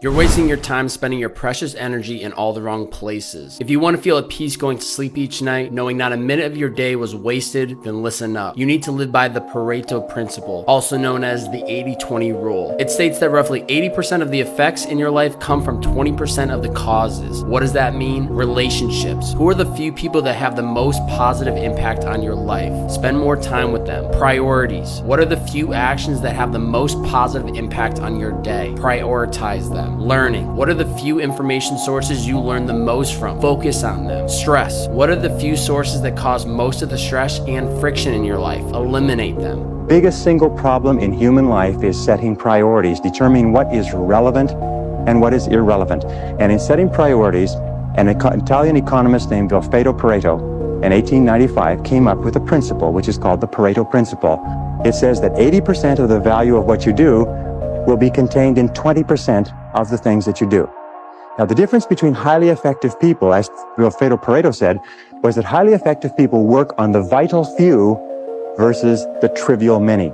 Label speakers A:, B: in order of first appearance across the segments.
A: You're wasting your time spending your precious energy in all the wrong places. If you want to feel at peace going to sleep each night, knowing not a minute of your day was wasted, then listen up. You need to live by the Pareto Principle, also known as the 80-20 rule. It states that roughly 80% of the effects in your life come from 20% of the causes. What does that mean? Relationships. Who are the few people that have the most positive impact on your life? Spend more time with them. Priorities. What are the few actions that have the most positive impact on your day? Prioritize them. Learning. What are the few information sources you learn the most from? Focus on them. Stress. What are the few sources that cause most of the stress and friction in your life? Eliminate them.
B: Biggest single problem in human life is setting priorities, determining what is relevant and what is irrelevant. And in setting priorities, an Italian economist named Vilfredo Pareto in 1895 came up with a principle which is called the Pareto Principle. It says that 80% of the value of what you do will be contained in 20% of the things that you do. Now, the difference between highly effective people, as Wilfredo Pareto said, was that highly effective people work on the vital few versus the trivial many.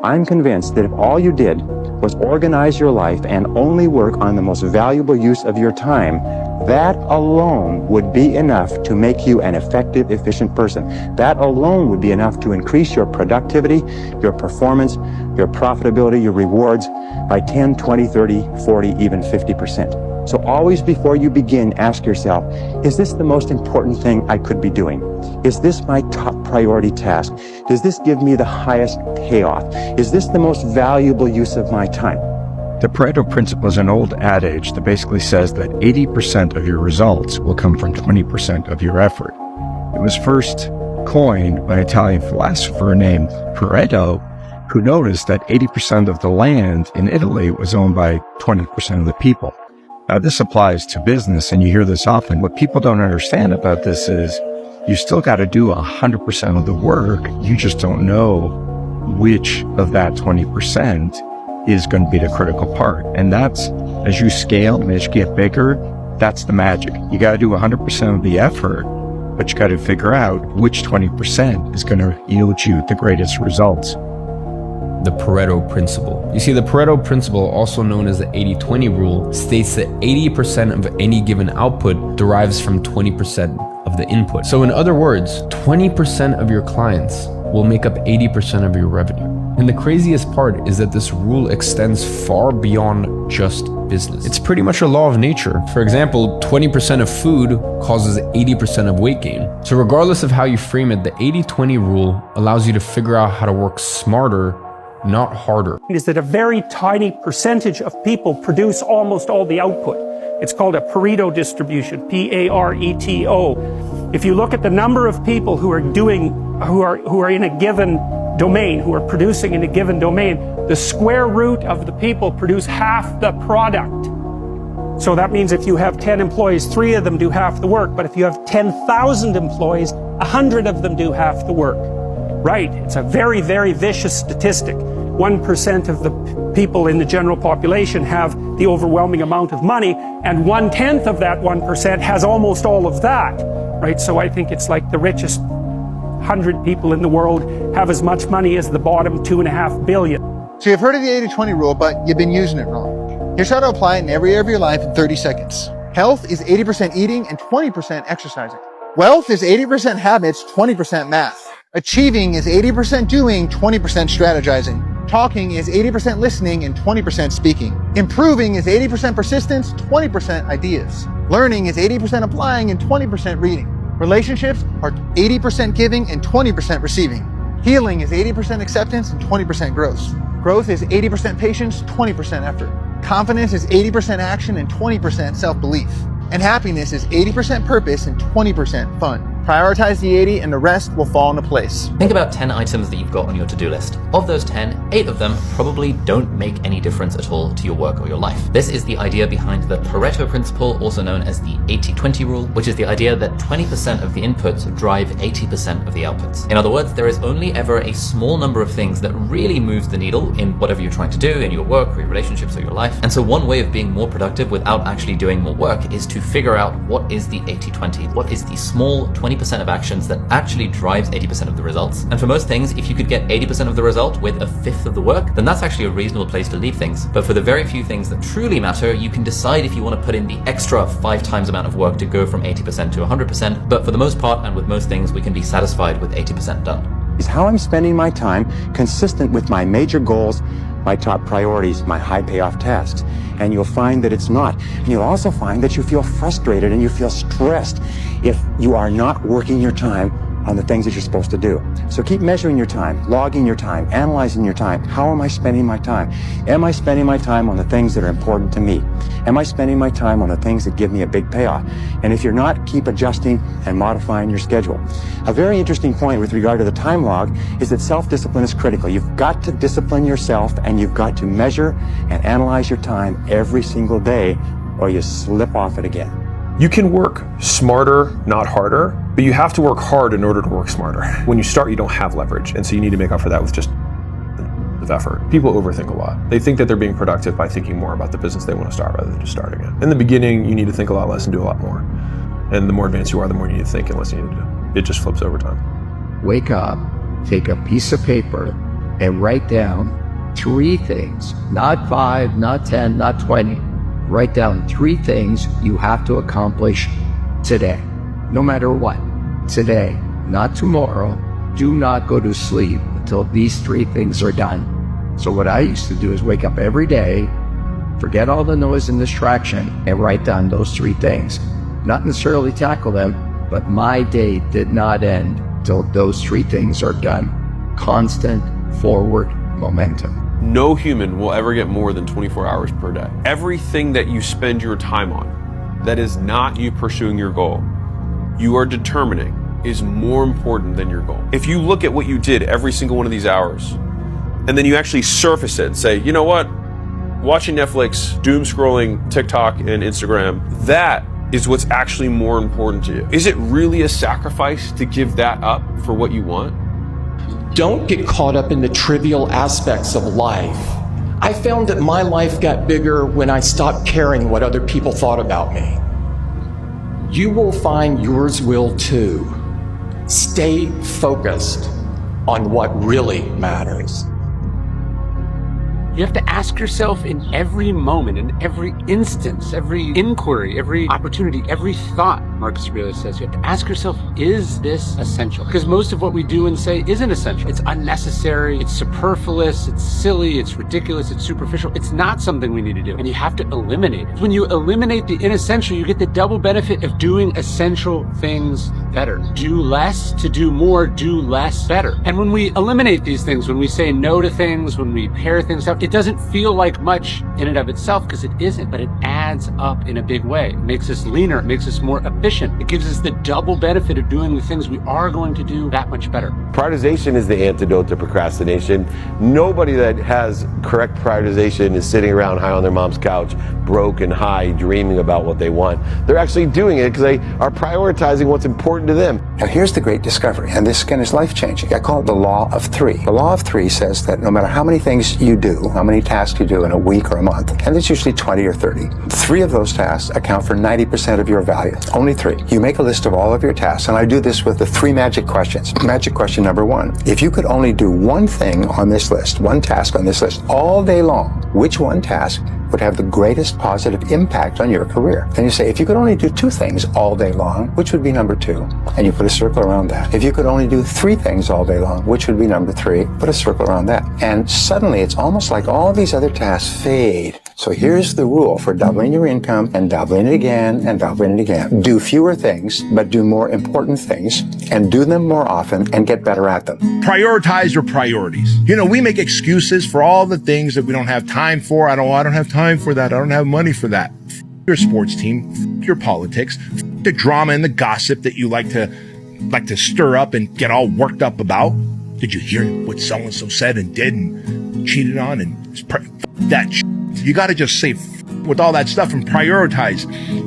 B: I'm convinced that if all you did was organize your life and only work on the most valuable use of your time, that alone would be enough to make you an effective, efficient person. That alone would be enough to increase your productivity, your performance, your profitability, your rewards by 10, 20, 30, 40, even 50%. So always before you begin, ask yourself, is this the most important thing I could be doing? Is this my top priority task? Does this give me the highest payoff? Is this the most valuable use of my time?
C: The Pareto Principle is an old adage that basically says that 80% of your results will come from 20% of your effort. It was first coined by an Italian philosopher named Pareto, who noticed that 80% of the land in Italy was owned by 20% of the people. Now, this applies to business, and you hear this often. What people don't understand about this is you still got to do 100% of the work. You just don't know which of that 20% is going to be the critical part. And that's, as you scale and as you get bigger, that's the magic. You got to do 100% of the effort, but you got to figure out which 20% is going to yield you the greatest results.
D: The Pareto Principle. You see, the Pareto Principle, also known as the 80-20 rule, states that 80% of any given output derives from 20% of the input. So in other words, 20% of your clients will make up 80% of your revenue. And the craziest part is that this rule extends far beyond just business. It's pretty much a law of nature. For example, 20% of food causes 80% of weight gain. So regardless of how you frame it, the 80-20 rule allows you to figure out how to work smarter, not harder.
E: Is that a very tiny percentage of people produce almost all the output. It's called a Pareto distribution, P-A-R-E-T-O. If you look at the number of people who are in a given domain, who are producing in a given domain, the square root of the people produce half the product. So that means if you have 10 employees, 3 of them do half the work. But if you have 10,000 employees, 100 of them do half the work. Right, it's a very, very vicious statistic. 1% of the people in the general population have the overwhelming amount of money, and 1/10 of that 1% has almost all of that, right? So I think it's like the richest 100 people in the world have as much money as the bottom 2.5 billion.
F: So you've heard of the 80-20 rule, but you've been using it wrong. Here's how to apply it in every area of your life in 30 seconds. Health is 80% eating and 20% exercising. Wealth is 80% habits, 20% math. Achieving is 80% doing, 20% strategizing. Talking is 80% listening and 20% speaking. Improving is 80% persistence, 20% ideas. Learning is 80% applying and 20% reading. Relationships are 80% giving and 20% receiving. Healing is 80% acceptance and 20% growth. Growth is 80% patience, 20% effort. Confidence is 80% action and 20% self-belief. And happiness is 80% purpose and 20% fun. Prioritize the 80 and the rest will fall into place.
G: Think about 10 items that you've got on your to-do list. Of those 10, 8 of them probably don't make any difference at all to your work or your life. This is the idea behind the Pareto Principle, also known as the 80-20 rule, which is the idea that 20% of the inputs drive 80% of the outputs. In other words, there is only ever a small number of things that really moves the needle in whatever you're trying to do in your work or your relationships or your life. And so one way of being more productive without actually doing more work is to figure out what is the 80-20, what is the small 20% 20% of actions that actually drives 80% of the results. And for most things, if you could get 80% of the result with a fifth of the work, then that's actually a reasonable place to leave things. But for the very few things that truly matter, you can decide if you want to put in the extra 5 times amount of work to go from 80% to 100%. But for the most part, and with most things, we can be satisfied with 80% done.
B: Is how I'm spending my time consistent with my major goals, my top priorities, my high payoff tasks. And you'll find that it's not. And you'll also find that you feel frustrated and you feel stressed if you are not working your time on the things that you're supposed to do. So keep measuring your time, logging your time, analyzing your time. How am I spending my time? Am I spending my time on the things that are important to me? Am I spending my time on the things that give me a big payoff? And if you're not, keep adjusting and modifying your schedule. A very interesting point with regard to the time log is that self-discipline is critical. You've got to discipline yourself and you've got to measure and analyze your time every single day or you slip off it again.
H: You can work smarter, not harder, but you have to work hard in order to work smarter. When you start, you don't have leverage, and so you need to make up for that with just effort. People overthink a lot. They think that they're being productive by thinking more about the business they want to start rather than just starting it. In the beginning, you need to think a lot less and do a lot more. And the more advanced you are, the more you need to think and less you need to do. It just flips over time.
I: Wake up, take a piece of paper, and write down 3 things, not 5, not 10, not 20. Write down 3 things you have to accomplish today, no matter what. Today, not tomorrow. Do not go to sleep until these 3 things are done. So what I used to do is wake up every day, forget all the noise and distraction, and write down those 3 things. Not necessarily tackle them, but my day did not end till those 3 things are done. Constant forward momentum.
J: No human will ever get more than 24 hours per day. Everything that you spend your time on that is not you pursuing your goal, you are determining is more important than your goal. If you look at what you did every single one of these hours, and then you actually surface it and say, you know what? Watching Netflix, doom scrolling TikTok and Instagram, that is what's actually more important to you. Is it really a sacrifice to give that up for what you want?
K: Don't get caught up in the trivial aspects of life. I found that my life got bigger when I stopped caring what other people thought about me. You will find yours will too. Stay focused on what really matters.
L: You have to ask yourself in every moment, in every instance, every inquiry, every opportunity, every thought, Marcus Aurelius says, you have to ask yourself, is this essential? Because most of what we do and say isn't essential. It's unnecessary, it's superfluous, it's silly, it's ridiculous, it's superficial. It's not something we need to do. And you have to eliminate it. When you eliminate the inessential, you get the double benefit of doing essential things better. Do less to do more, do less better. And when we eliminate these things, when we say no to things, when we pare things up, it doesn't feel like much in and of itself because it isn't, but it adds up in a big way. It makes us leaner, it makes us more efficient. It gives us the double benefit of doing the things we are going to do that much better.
M: Prioritization is the antidote to procrastination. Nobody that has correct prioritization is sitting around high on their mom's couch, broke and high, dreaming about what they want. They're actually doing it because they are prioritizing what's important to them.
N: And here's the great discovery, and this again is life-changing. I call it the law of 3. The law of 3 says that no matter how many things you do, how many tasks you do in a week or a month, and it's usually 20 or 30, 3 of those tasks account for 90% of your value. Only 3. You make a list of all of your tasks, and I do this with the 3 magic questions. Magic question number 1. If you could only do one thing on this list, one task on this list all day long, which one task would have the greatest positive impact on your career? Then you say, if you could only do 2 things all day long, which would be number 2? And you put a circle around that. If you could only do 3 things all day long, which would be number 3? Put a circle around that. And suddenly it's almost like all these other tasks fade. So here's the rule for doubling your income and doubling it again and doubling it again. Do fewer things, but do more important things, and do them more often and get better at them.
O: Prioritize your priorities. You know, we make excuses for all the things that we don't have time for. I don't have time for that. I don't have money for that. Your sports team, your politics, the drama and the gossip that you like to stir up and get all worked up about. Did you hear what so-and-so said and did and cheated on and that shit? You got to just say with all that stuff and prioritize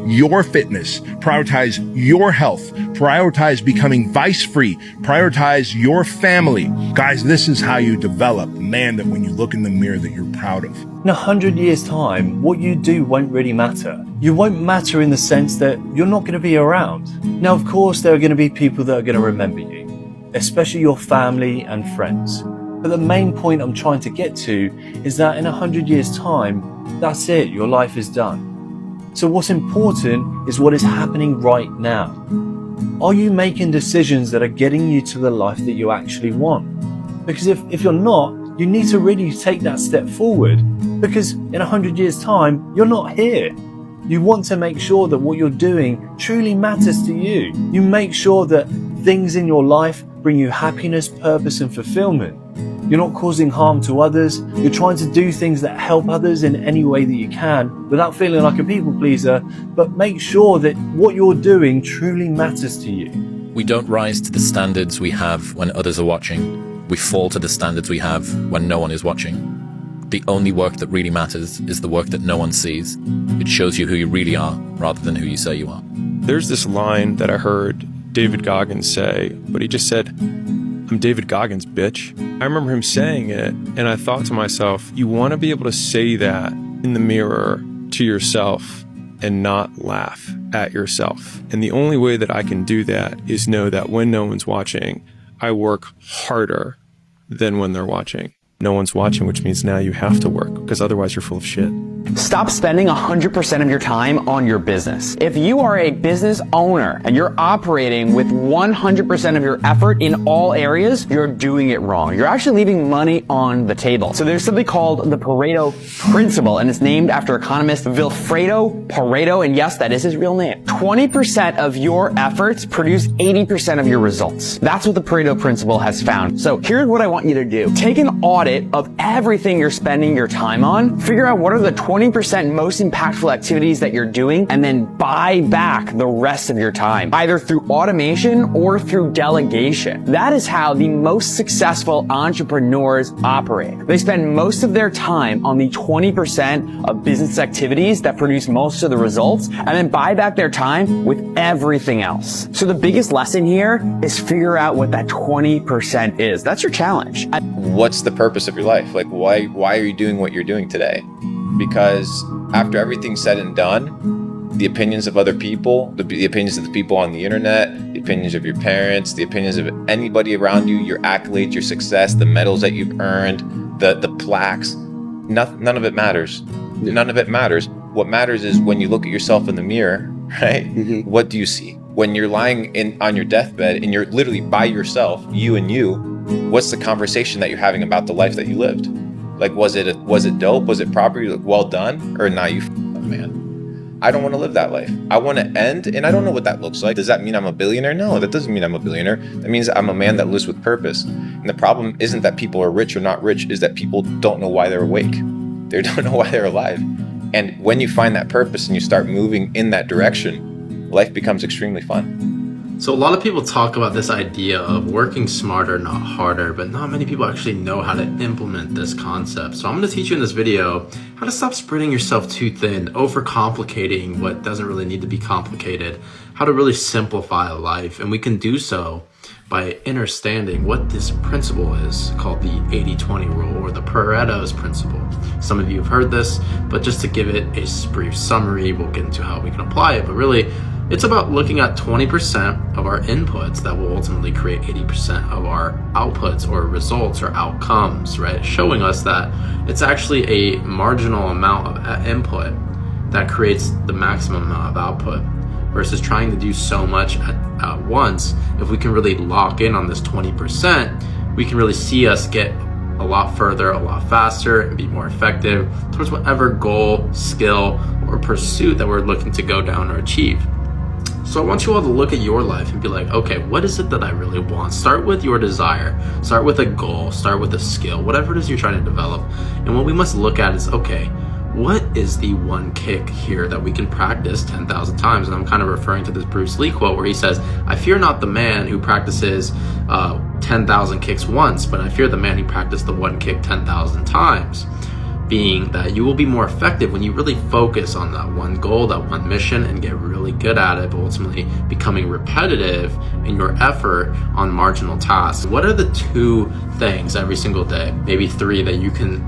O: your fitness, prioritize your health, Prioritize becoming vice-free. Prioritize your family. Guys, this is how you develop a man that when you look in the mirror that you're proud of.
P: In 100 years' time, what you do won't really matter. You won't matter in the sense that you're not going to be around. Now, of course, there are going to be people that are going to remember you, especially your family and friends. But the main point I'm trying to get to is that in 100 years' time, that's it, your life is done. So what's important is what is happening right now. Are you making decisions that are getting you to the life that you actually want? Because if you're not, you need to really take that step forward, because in 100 years' time, you're not here. You want to make sure that what you're doing truly matters to you. You make sure that things in your life bring you happiness, purpose, and fulfillment. You're not causing harm to others. You're trying to do things that help others in any way that you can without feeling like a people pleaser, but make sure that what you're doing truly matters to you.
Q: We don't rise to the standards we have when others are watching. We fall to the standards we have when no one is watching. The only work that really matters is the work that no one sees. It shows you who you really are rather than who you say you are.
H: There's this line that I heard David Goggins say, but he just said, "I'm David Goggins, bitch." I remember him saying it, and I thought to myself, you want to be able to say that in the mirror to yourself and not laugh at yourself. And the only way that I can do that is know that when no one's watching, I work harder than when they're watching. No one's watching, which means now you have to work, because otherwise you're full of shit.
R: Stop spending 100% of your time on your business. If you are a business owner and you're operating with 100% of your effort in all areas, you're doing it wrong. You're actually leaving money on the table. So there's something called the Pareto Principle, and it's named after economist Wilfredo Pareto, and yes, that is his real name. 20% of your efforts produce 80% of your results. That's what the Pareto Principle has found. So here's what I want you to do. Take an audit of everything you're spending your time on. Figure out what are the 20% most impactful activities that you're doing, and then buy back the rest of your time, either through automation or through delegation. That is how the most successful entrepreneurs operate. They spend most of their time on the 20% of business activities that produce most of the results, and then buy back their time with everything else. So the biggest lesson here is figure out what that 20% is. That's your challenge.
S: What's the purpose of your life? Like, why are you doing what you're doing today? Because after everything's said and done, the opinions of other people, the opinions of the people on the internet, the opinions of your parents, the opinions of anybody around you, your accolades, your success, the medals that you've earned, the plaques, none of it matters. None of it matters. What matters is when you look at yourself in the mirror, right? Mm-hmm. What do you see? When you're lying on your deathbed and you're literally by yourself, you and you, what's the conversation that you're having about the life that you lived? Like, was it dope? Was it proper? Like, well done? Or nah, you up, man. I don't want to live that life. I want to end, and I don't know what that looks like. Does that mean I'm a billionaire? No, that doesn't mean I'm a billionaire. That means I'm a man that lives with purpose. And the problem isn't that people are rich or not rich, is that people don't know why they're awake. They don't know why they're alive. And when you find that purpose and you start moving in that direction, life becomes extremely fun.
A: So a lot of people talk about this idea of working smarter, not harder, but not many people actually know how to implement this concept. So I'm going to teach you in this video how to stop spreading yourself too thin, overcomplicating what doesn't really need to be complicated, how to really simplify life. And we can do so by understanding what this principle is called the 80-20 rule, or the Pareto's principle. Some of you have heard this, but just to give it a brief summary, we'll get into how we can apply it. But really, it's about looking at 20% of our inputs that will ultimately create 80% of our outputs or results or outcomes, right? Showing us that it's actually a marginal amount of input that creates the maximum amount of output, versus trying to do so much at once. If we can really lock in on this 20%, we can really see us get a lot further, a lot faster, and be more effective towards whatever goal, skill, or pursuit that we're looking to go down or achieve. So I want you all to look at your life and be like, okay, what is it that I really want? Start with your desire, start with a goal, start with a skill, whatever it is you're trying to develop. And what we must look at is, okay, what is the one kick here that we can practice 10,000 times? And I'm kind of referring to this Bruce Lee quote where he says, I fear not the man who practices 10,000 kicks once, but I fear the man who practiced the one kick 10,000 times. being that you will be more effective when you really focus on that one goal, that one mission, and get really good at it, but ultimately becoming repetitive in your effort on marginal tasks. What are the 2 things every single day, maybe 3, that you can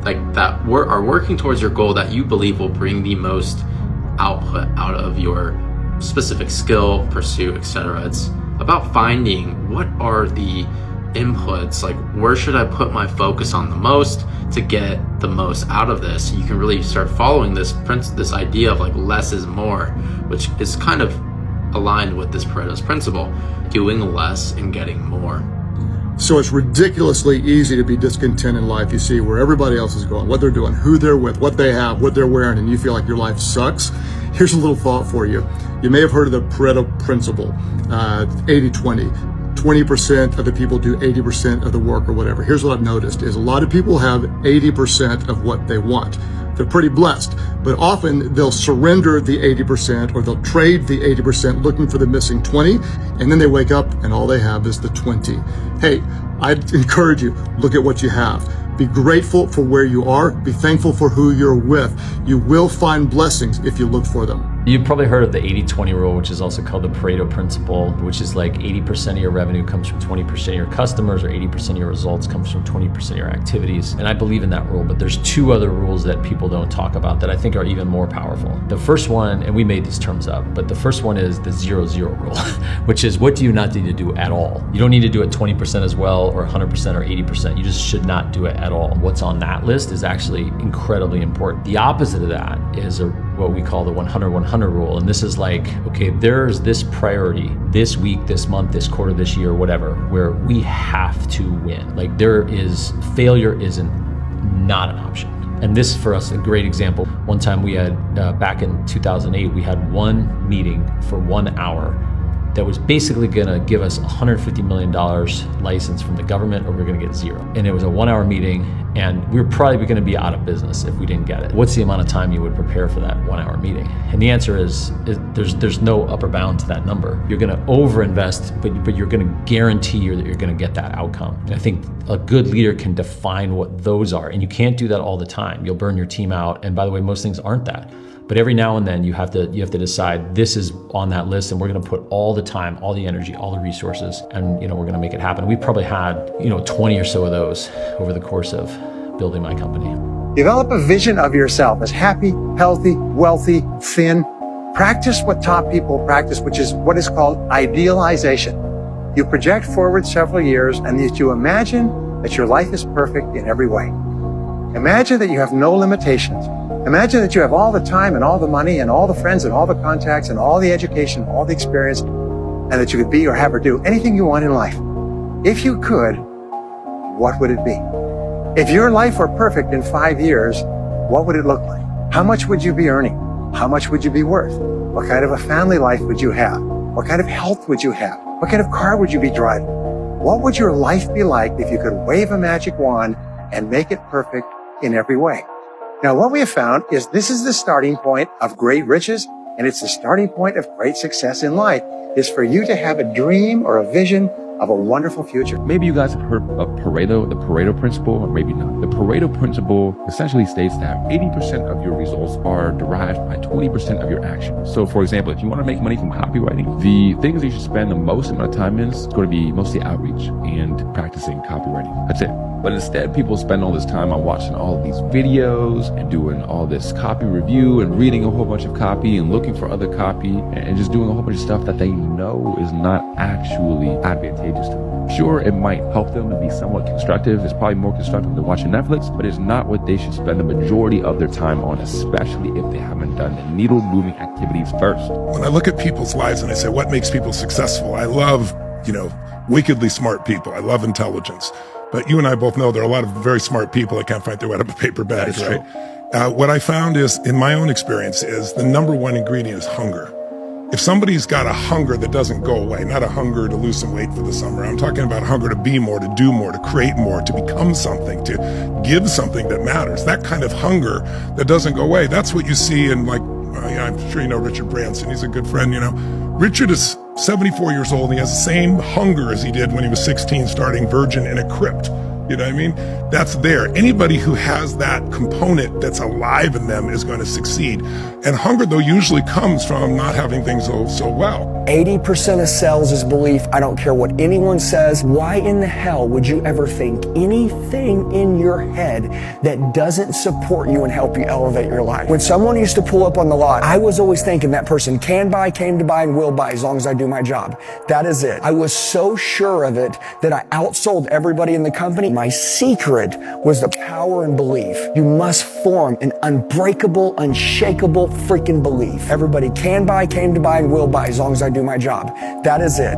A: that are working towards your goal that you believe will bring the most output out of your specific skill, pursuit, etc.? It's about finding what are the inputs, like where should I put my focus on the most to get the most out of this. You can really start following this idea of like less is more, which is kind of aligned with this Pareto's principle, doing less and getting more.
T: So it's ridiculously easy to be discontent in life. You see where everybody else is going, what they're doing, who they're with, what they have, what they're wearing, and you feel like your life sucks. Here's a little thought for you. You may have heard of the Pareto Principle, 80-20. 20% of the people do 80% of the work or whatever. Here's what I've noticed is a lot of people have 80% of what they want. They're pretty blessed, but often they'll surrender the 80% or they'll trade the 80% looking for the missing 20, and then they wake up and all they have is the 20. Hey, I'd encourage you, look at what you have. Be grateful for where you are. Be thankful for who you're with. You will find blessings if you look for them.
U: You've probably heard of the 80-20 rule, which is also called the Pareto Principle, which is like 80% of your revenue comes from 20% of your customers, or 80% of your results comes from 20% of your activities. And I believe in that rule, but there's 2 other rules that people don't talk about that I think are even more powerful. The first one, and we made these terms up, but the first one is the 0-0 rule, which is what do you not need to do at all? You don't need to do it 20% as well, or 100% or 80%. You just should not do it at all. What's on that list is actually incredibly important. The opposite of that is what we call the 100-100 rule. And this is like, okay, there's this priority this week, this month, this quarter, this year, whatever, where we have to win. Like failure isn't not an option. And this for us, a great example. One time we had, back in 2008, we had one meeting for 1 hour that was basically gonna give us $150 million license from the government, or we're gonna get 0. And it was a 1 hour meeting, and we were probably gonna be out of business if we didn't get it. What's the amount of time you would prepare for that 1 hour meeting? And the answer is there's no upper bound to that number. You're gonna overinvest, but you're gonna guarantee that you're gonna get that outcome. And I think a good leader can define what those are, and you can't do that all the time. You'll burn your team out, and by the way, most things aren't that. But every now and then you have to decide this is on that list, and we're going to put all the time, all the energy, all the resources, and we're going to make it happen. We probably had 20 or so of those over the course of building my company.
N: Develop a vision of yourself as happy, healthy, wealthy, thin. Practice what top people practice, which is what is called idealization. You project forward several years and that you imagine that your life is perfect in every way. Imagine that you have no limitations. Imagine that you have all the time and all the money and all the friends and all the contacts and all the education, all the experience, and that you could be or have or do anything you want in life. If you could, what would it be? If your life were perfect in 5 years, what would it look like? How much would you be earning? How much would you be worth? What kind of a family life would you have? What kind of health would you have? What kind of car would you be driving? What would your life be like if you could wave a magic wand and make it perfect in every way? Now, what we have found is this is the starting point of great riches, and it's the starting point of great success in life, is for you to have a dream or a vision of a wonderful future.
V: Maybe you guys have heard of Pareto, the Pareto Principle, or maybe not. The Pareto Principle essentially states that 80% of your results are derived by 20% of your actions. So, for example, if you want to make money from copywriting, the things you should spend the most amount of time in is going to be mostly outreach and practicing copywriting. That's it. But instead, people spend all this time on watching all of these videos and doing all this copy review and reading a whole bunch of copy and looking for other copy and just doing a whole bunch of stuff that they know is not actually advantageous to them. Sure, it might help them and be somewhat constructive. It's probably more constructive than watching Netflix, but it's not what they should spend the majority of their time on, especially if they haven't done the needle-moving activities first.
W: When I look at people's lives and I say, what makes people successful? I love, wickedly smart people. I love intelligence. But you and I both know there are a lot of very smart people that can't find their way out of a paper bag, right? What I found is, in my own experience, is the number one ingredient is hunger. If somebody's got a hunger that doesn't go away, not a hunger to lose some weight for the summer, I'm talking about hunger to be more, to do more, to create more, to become something, to give something that matters. That kind of hunger that doesn't go away. That's what you see in, I'm sure you know Richard Branson. He's a good friend, Richard is 74 years old and he has the same hunger as he did when he was 16 starting Virgin in a crypt. You know what I mean? That's there. Anybody who has that component that's alive in them is going to succeed. And hunger, though, usually comes from not having things go so well.
C: 80% of sales is belief. I don't care what anyone says. Why in the hell would you ever think anything in your head that doesn't support you and help you elevate your life? When someone used to pull up on the lot, I was always thinking that person can buy, came to buy, and will buy as long as I do my job. That is it. I was so sure of it that I outsold everybody in the company. My secret was the power and belief. You must form an unbreakable, unshakable freaking belief. Everybody can buy, came to buy, and will buy as long as I do my job. That is it.